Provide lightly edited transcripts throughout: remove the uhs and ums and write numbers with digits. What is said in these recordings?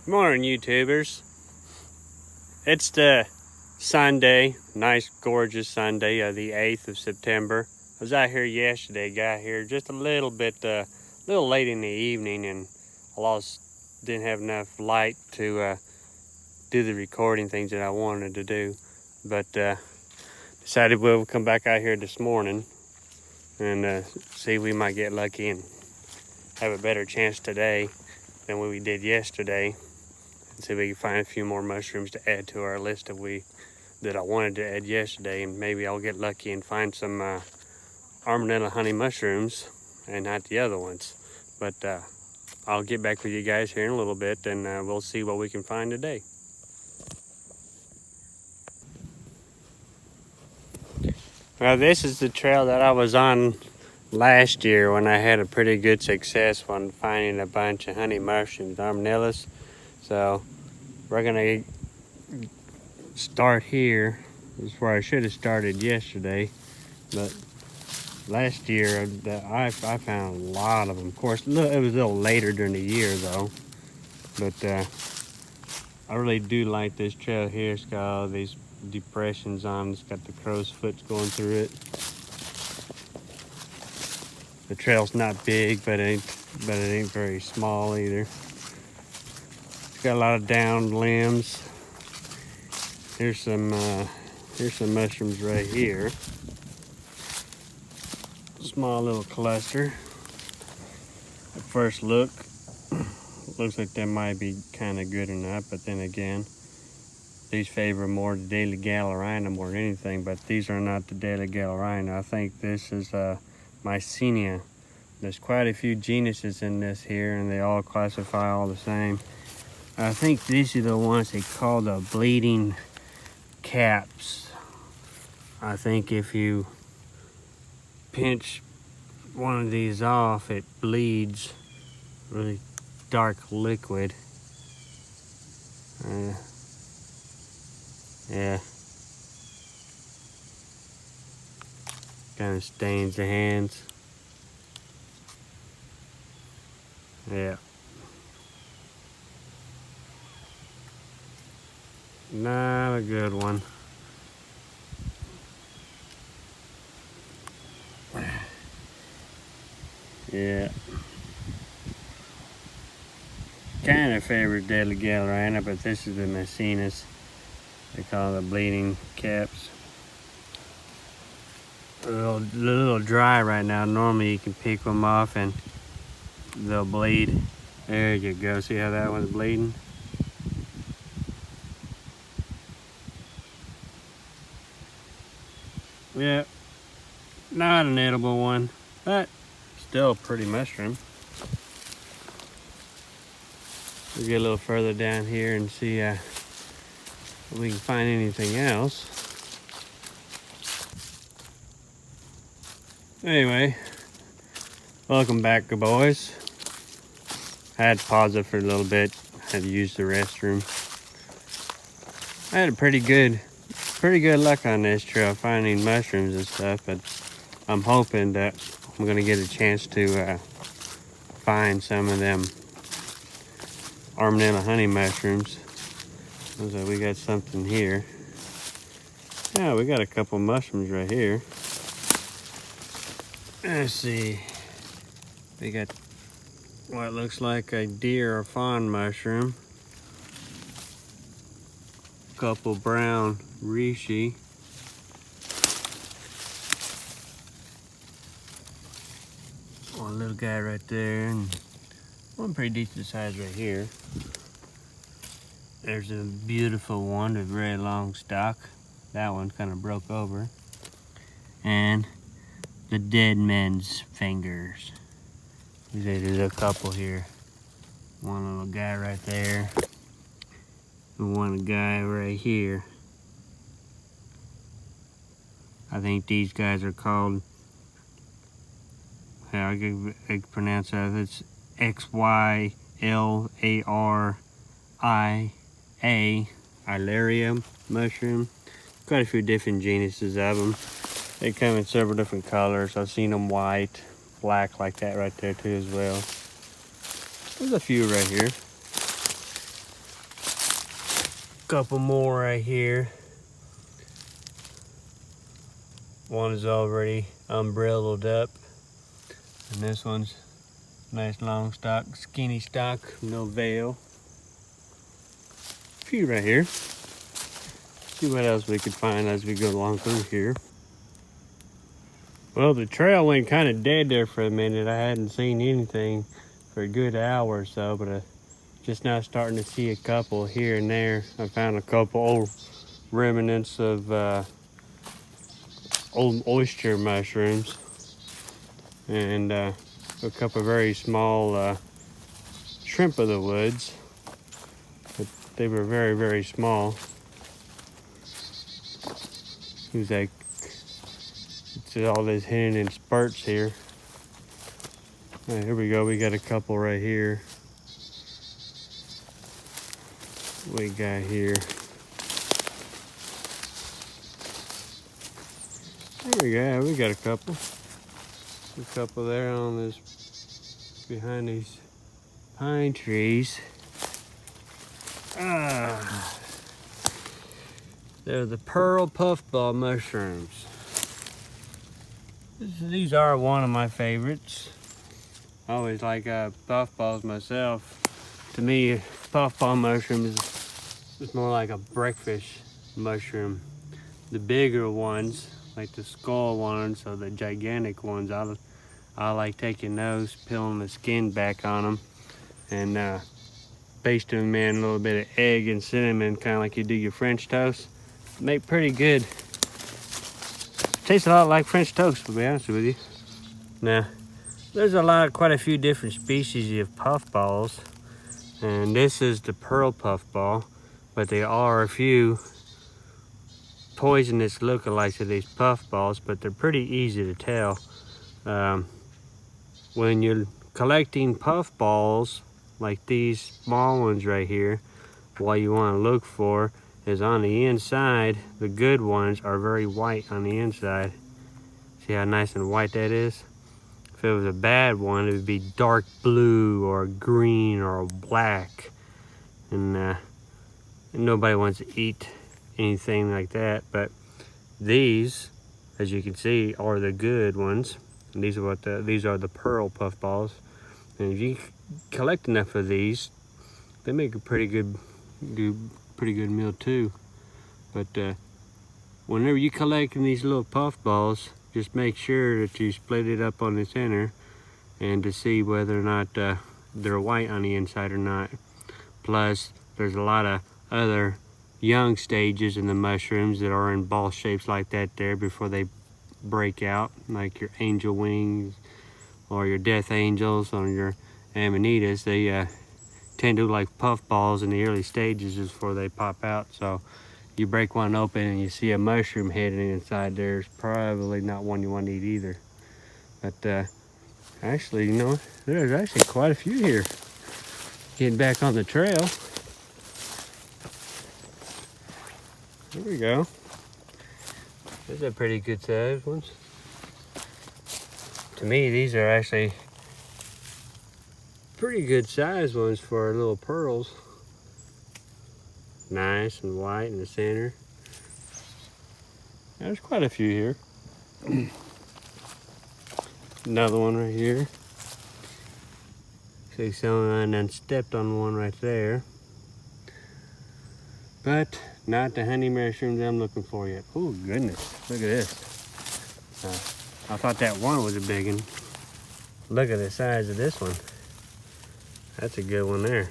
Morning, YouTubers. It's the Sunday, nice, gorgeous Sunday of the 8th of September. I was out here yesterday, got here just a little late in the evening, and I didn't have enough light to do the recording things that I wanted to do. But decided we'll come back out here this morning and see if we might get lucky and have a better chance today than what we did yesterday. And see if we can find a few more mushrooms to add to our list that I wanted to add yesterday, and maybe I'll get lucky and find some armadillo honey mushrooms and not the other ones. But I'll get back with you guys here in a little bit, and we'll see what we can find today. Well, this is the trail that I was on last year when I had a pretty good success on finding a bunch of honey mushrooms, armadillos. So we're gonna start here. This is where I should have started yesterday, but last year I found a lot of them. Of course, it was a little later during the year though, but I really do like this trail here. It's got all these depressions on it. It's got the crow's foot going through it. The trail's not big, but it ain't very small either. It's got a lot of downed limbs. Here's some mushrooms right here. Small little cluster. At first look, looks like that might be kind of good or not, but then again, these favor more the daily Gallerina more than anything, but these are not the daily Gallerina. I think this is Mycenia. There's quite a few genuses in this here, and they all classify all the same. I think these are the ones they call the bleeding caps. I think if you pinch one of these off, it bleeds really dark liquid. Yeah. Kind of stains the hands. Yeah. Not a good one. Yeah. Kind of favored deadly Gallerina, but this is the Maecenas. They call it the bleeding caps. A little dry right now. Normally you can pick them off and they'll bleed. There you go. See how that one's bleeding? Yeah, not an edible one, but still a pretty mushroom. We'll get a little further down here and see if we can find anything else. Anyway, welcome back, good boys. I had to pause it for a little bit. I had to use the restroom. I had a pretty good luck on this trail finding mushrooms and stuff, but I'm hoping that I'm gonna get a chance to find some of them armadillo honey mushrooms. Looks like we got something here. Yeah, we got a couple mushrooms right here. Let's see. We got what looks like a deer or fawn mushroom. Couple brown reishi. One little guy right there, and one pretty decent size right here. There's a beautiful one with very long stalk. That one kind of broke over. And the dead man's fingers. There's a couple here. One little guy right there. And one guy right here. I think these guys are called, I can pronounce that. It's XYLARIA, Ilaria mushroom. Quite a few different genuses of them. They come in several different colors. I've seen them white, black like that right there too as well. There's a few right here. Couple more right here. One is already umbrelled up, and this one's nice long stalk, skinny stalk, no veil. A few right here. See what else we could find as we go along through here. Well, the trail went kind of dead there for a minute. I hadn't seen anything for a good hour or so, but just now starting to see a couple here and there. I found a couple old remnants of old oyster mushrooms, and a couple of very small shrimp of the woods, but they were very, very small. Who's that? It's all this hidden in spurts here. Right, here we go. We got a couple right here. What we got here? There we go. We got a couple. A couple there on this, behind these pine trees. They're the pearl puffball mushrooms. These are one of my favorites. I always like puffballs myself. To me, puffball mushroom is more like a breakfast mushroom. The bigger ones, like the skull ones or the gigantic ones, I like taking those, peeling the skin back on them, and basting them in a little bit of egg and cinnamon, kind of like you do your French toast. Make pretty good. Tastes a lot like French toast, to be honest with you. Now, there's quite a few different species of puffballs, and this is the pearl puffball, but there are a few poisonous lookalikes of these puffballs, but they're pretty easy to tell. When you're collecting puffballs like these small ones right here, what you want to look for is on the inside. The good ones are very white on the inside. See how nice and white that is? If it was a bad one, it would be dark blue or green or black, and nobody wants to eat anything like that. But these, as you can see, are the good ones. And these are the pearl puffballs. And if you collect enough of these, they make a pretty good meal too. But whenever you collecting these little puffballs, just make sure that you split it up on the center and to see whether or not they're white on the inside or not. Plus, there's a lot of other young stages in the mushrooms that are in ball shapes like that there before they break out, like your angel wings or your death angels or your amanitas. They tend to look like puffballs in the early stages before they pop out. So you break one open and you see a mushroom hidden inside there, it's probably not one you want to eat either. But actually, you know, there's actually quite a few here. Getting back on the trail. There we go. Those are pretty good sized ones. To me, these are actually pretty good sized ones for our little pearls. Nice and white in the center. There's quite a few here. Another one right here. See, someone done stepped on one right there. But not the honey mushrooms I'm looking for yet. Oh goodness, look at this. I thought that one was a big one. Look at the size of this one. That's a good one there.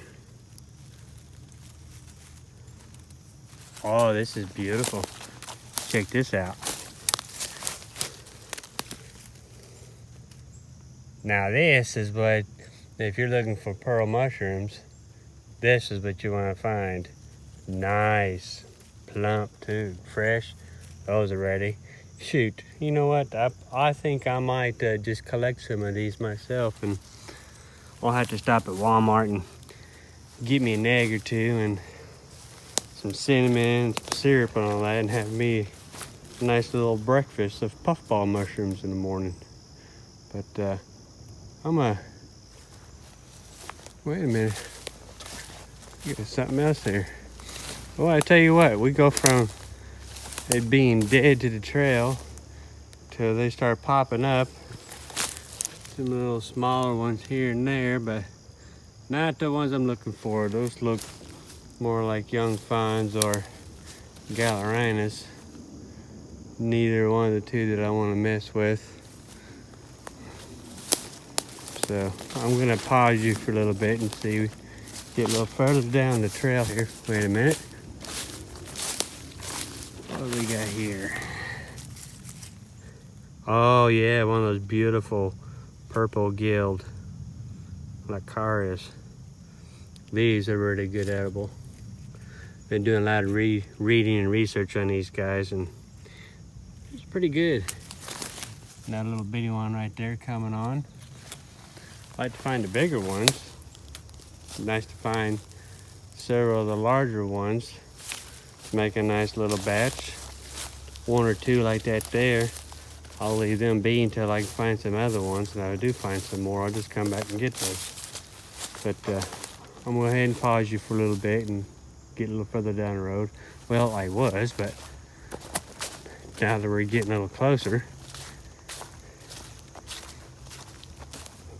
Oh, this is beautiful. Check this out. Now this is what, if you're looking for pearl mushrooms, this is what you want to find. Nice, plump too, fresh. Those are ready. Shoot, you know what? I think I might just collect some of these myself, and I'll have to stop at Walmart and get me an egg or two and some cinnamon, some syrup and all that, and have me a nice little breakfast of puffball mushrooms in the morning. But wait a minute. Get something else there. Well, I tell you what, we go from it being dead to the trail till they start popping up. Some little smaller ones here and there, but not the ones I'm looking for. Those look more like young fawns or Gallerinas. Neither one of the two that I want to mess with. So I'm gonna pause you for a little bit and see, get a little further down the trail here. Wait a minute. What do we got here? Oh yeah, one of those beautiful purple gilled Lacarius. These are really good edible. Been doing a lot of reading and research on these guys, and it's pretty good. That little bitty one right there coming on. I like to find the bigger ones. Nice to find several of the larger ones. Make a nice little batch. One or two like that there. I'll leave them be until I can find some other ones. And if I do find some more, I'll just come back and get those. But I'm gonna go ahead and pause you for a little bit and get a little further down the road. Well, I was, but now that we're getting a little closer,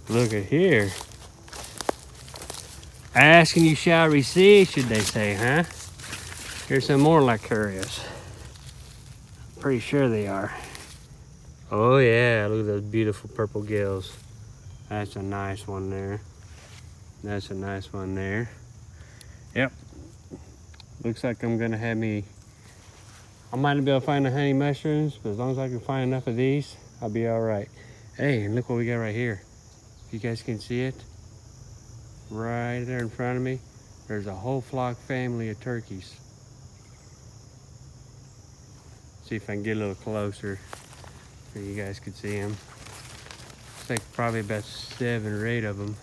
look at here. Ask and you shall receive, should they say, huh? Here's some more Lacarius. Pretty sure they are. Oh yeah, look at those beautiful purple gills. That's a nice one there. That's a nice one there. Yep. Looks like I'm gonna have me, I might not be able to find the honey mushrooms, but as long as I can find enough of these, I'll be all right. Hey, and look what we got right here. If you guys can see it, right there in front of me, there's a whole flock family of turkeys. See if I can get a little closer so you guys can see them. Looks like probably about 7 or 8 of them.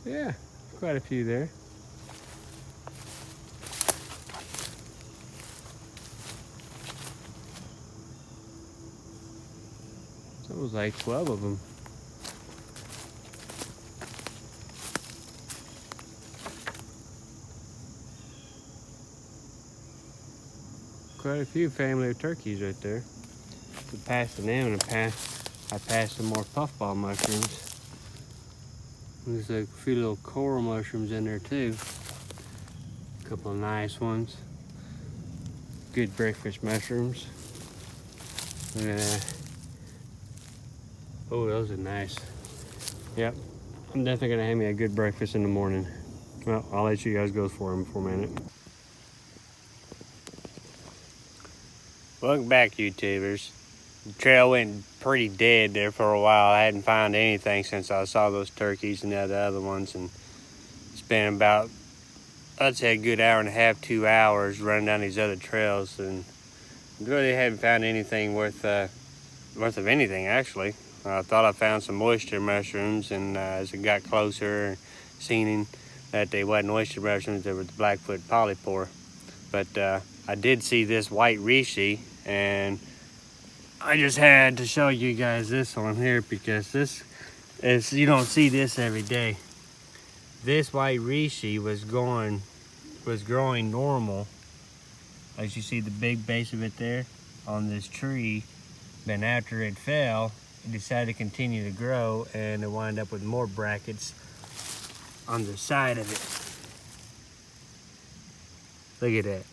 Yeah, quite a few there. That was like 12 of them. Quite a few family of turkeys right there. We passed them and I passed some more puffball mushrooms. There's a few little coral mushrooms in there too. A couple of nice ones. Good breakfast mushrooms. Oh, those are nice. Yep, I'm definitely gonna have me a good breakfast in the morning. Well, I'll let you guys go for them for a minute. Welcome back, YouTubers. The trail went pretty dead there for a while. I hadn't found anything since I saw those turkeys and the other ones, and it's been about, I'd say, a good hour and a half, 2 hours running down these other trails, and really haven't found anything worth of anything, actually. I thought I found some oyster mushrooms, and as it got closer, seen that they wasn't oyster mushrooms, they were the Blackfoot polypore. But I did see this white reishi, and I just had to show you guys this one here because this is, you don't see this every day. This white reishi was growing normal. As you see the big base of it there on this tree. Then after it fell, it decided to continue to grow, and it wound up with more brackets on the side of it. Look at that.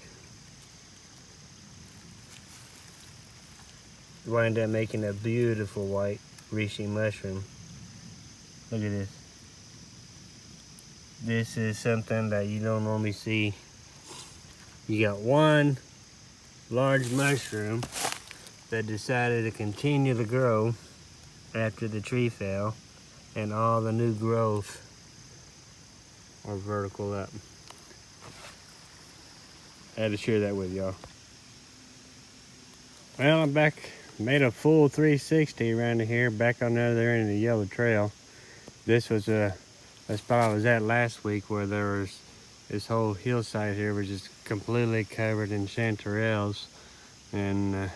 It wound up making a beautiful white reishi mushroom. Look at this. This is something that you don't normally see. You got one large mushroom that decided to continue to grow after the tree fell, and all the new growth are vertical up. I had to share that with y'all. Well, I'm back, made a full 360 around here, back on the other end of the yellow trail. This was the spot I was at last week, where there was this whole hillside here was just completely covered in chanterelles, and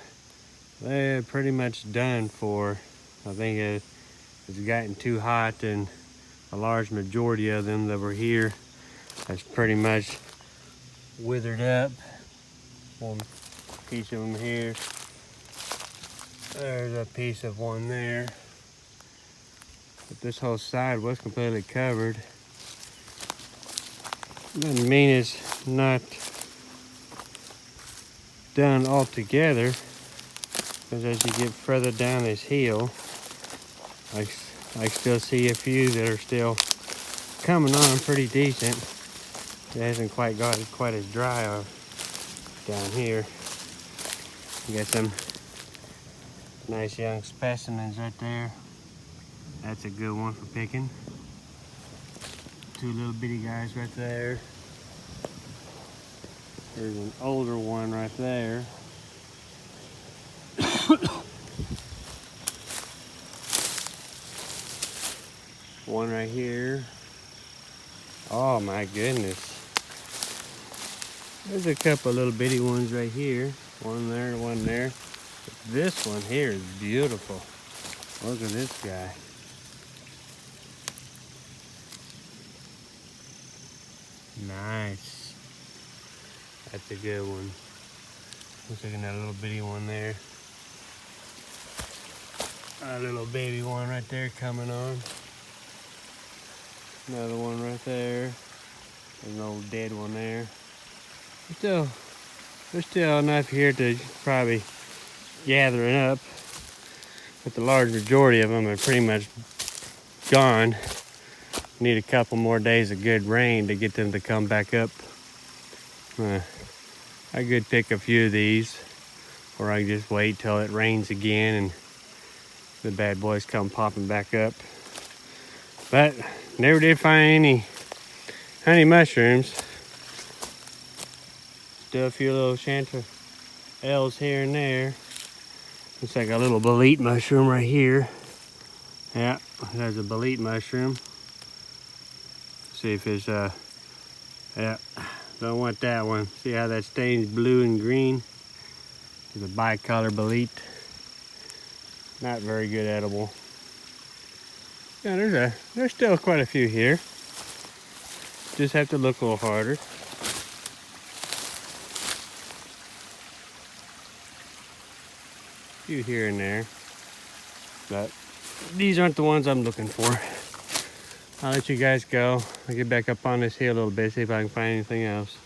they're pretty much done for, I think It's gotten too hot, and a large majority of them that were here has pretty much withered up. One piece of them here. There's a piece of one there. But this whole side was completely covered. Doesn't mean it's not done altogether, because as you get further down this hill, I still see a few that are still coming on pretty decent. It hasn't quite got quite as dry down here. You got some nice young specimens right there. That's a good one for picking. Two little bitty guys right there. There's an older one right there. One right here. Oh my goodness. There's a couple little bitty ones right here. One there, one there. But this one here is beautiful. Look at this guy. Nice. That's a good one. Looks like that little bitty one there. A little baby one right there coming on. Another one right there. There's an old dead one there. There's still enough here to probably gathering up, but the large majority of them are pretty much gone. Need a couple more days of good rain to get them to come back up. I could pick a few of these, or I can just wait till it rains again and the bad boys come popping back up. But never did find any honey mushrooms. Still a few little chanterelles here and there. Looks like a little bolete mushroom right here. Yeah, there's a bolete mushroom. See if it's yeah, don't want that one. See how that stains blue and green? It's a bicolor bolete. Not very good edible. Yeah, there's still quite a few here. Just have to look a little harder. Few here and there, but these aren't the ones I'm looking for. I'll let you guys go. I'll get back up on this hill a little bit, see if I can find anything else.